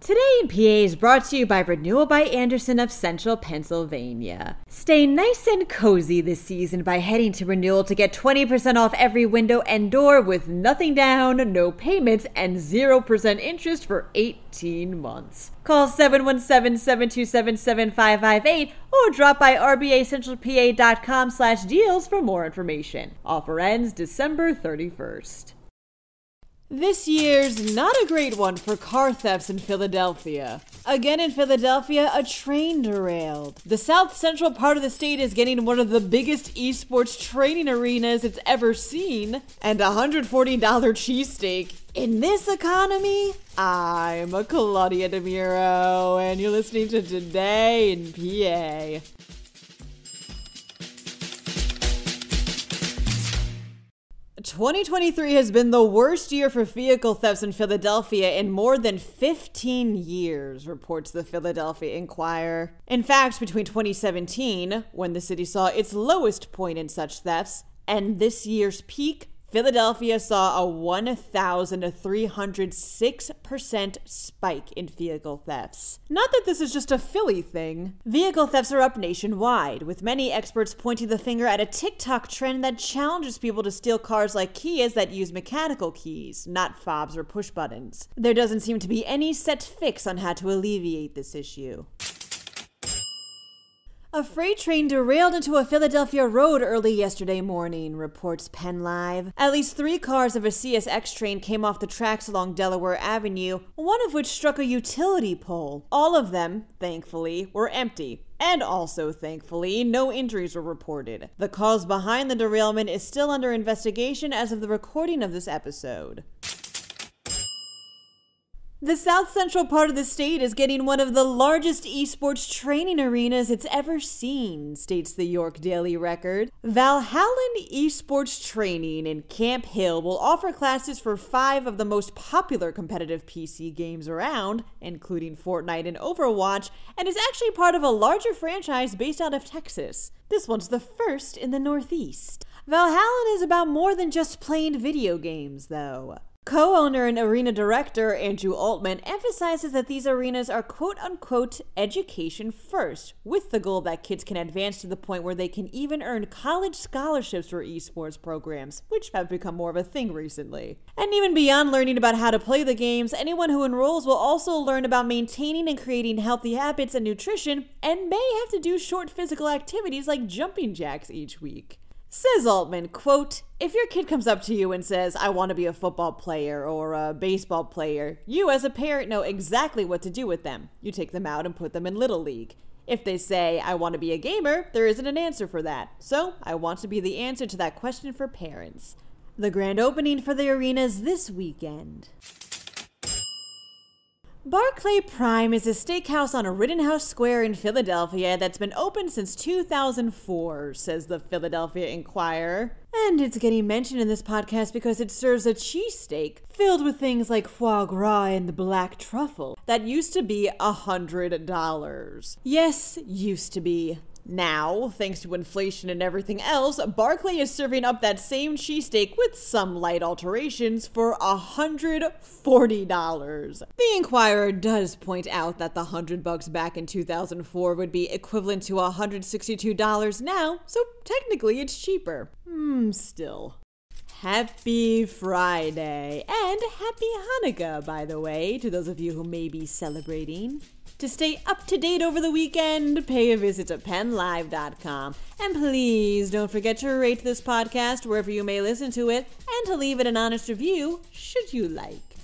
Today in PA is brought to you by Renewal by Andersen of Central Pennsylvania. Stay nice and cozy this season by heading to Renewal to get 20% off every window and door with nothing down, no payments, and 0% interest for 18 months. Call 717-727-7558 or drop by rbacentralpa.com/deals for more information. Offer ends December 31st. This year's not a great one for car thefts in Philadelphia. Again in Philadelphia, a train derailed. The south central part of the state is getting one of the biggest esports training arenas it's ever seen, and a $140 cheesesteak. In this economy, I'm Claudia DeMiro, and you're listening to Today in PA. "2023 has been the worst year for vehicle thefts in Philadelphia in more than 15 years, reports the Philadelphia Inquirer. In fact, between 2017, when the city saw its lowest point in such thefts, and this year's peak, Philadelphia saw a 1,306% spike in vehicle thefts. Not that this is just a Philly thing. Vehicle thefts are up nationwide, with many experts pointing the finger at a TikTok trend that challenges people to steal cars like Kias that use mechanical keys, not fobs or push buttons. There doesn't seem to be any set fix on how to alleviate this issue. A freight train derailed into a Philadelphia road early yesterday morning, reports PennLive. At least 3 cars of a CSX train came off the tracks along Delaware Avenue, one of which struck a utility pole. All of them, thankfully, were empty. And also, thankfully, no injuries were reported. The cause behind the derailment is still under investigation as of the recording of this episode. The south central part of the state is getting one of the largest esports training arenas it's ever seen, states the York Daily Record. Valhalla Esports Training in Camp Hill will offer classes for 5 of the most popular competitive PC games around, including Fortnite and Overwatch, and is actually part of a larger franchise based out of Texas. This one's the first in the Northeast. Valhalla is about more than just playing video games, though. Co-owner and arena director Andrew Altman emphasizes that these arenas are quote-unquote education first, with the goal that kids can advance to the point where they can even earn college scholarships for esports programs, which have become more of a thing recently. And even beyond learning about how to play the games, anyone who enrolls will also learn about maintaining and creating healthy habits and nutrition, and may have to do short physical activities like jumping jacks each week. Says Altman, quote, "If your kid comes up to you and says, 'I want to be a football player or a baseball player,' you as a parent know exactly what to do with them. You take them out and put them in Little League. If they say, 'I want to be a gamer,' there isn't an answer for that. So I want to be the answer to that question for parents." The grand opening for the arenas this weekend. Barclay Prime is a steakhouse on Rittenhouse Square in Philadelphia that's been open since 2004, says the Philadelphia Inquirer. And it's getting mentioned in this podcast because it serves a cheesesteak filled with things like foie gras and black truffle that used to be $100. Yes, used to be. Now, thanks to inflation and everything else, Barclay is serving up that same cheesesteak with some light alterations for $140. The Inquirer does point out that the $100 back in 2004 would be equivalent to $162 now, so technically it's cheaper. Still. Happy Friday, and happy Hanukkah, by the way, to those of you who may be celebrating. To stay up to date over the weekend, pay a visit to PennLive.com. And please don't forget to rate this podcast wherever you may listen to it, and to leave it an honest review, should you like.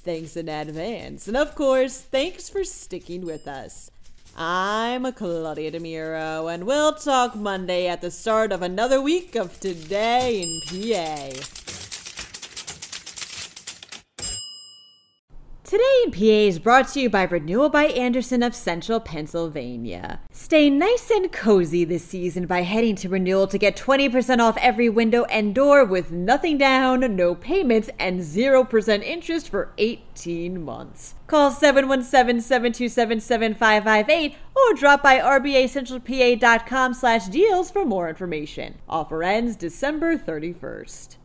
Thanks in advance. And of course, thanks for sticking with us. I'm Claudia DeMiro, and we'll talk Monday at the start of another week of Today in PA. Today in PA is brought to you by Renewal by Andersen of Central Pennsylvania. Stay nice and cozy this season by heading to Renewal to get 20% off every window and door with nothing down, no payments, and 0% interest for 18 months. Call 717-727-7558 or drop by rbacentralpa.com/deals for more information. Offer ends December 31st.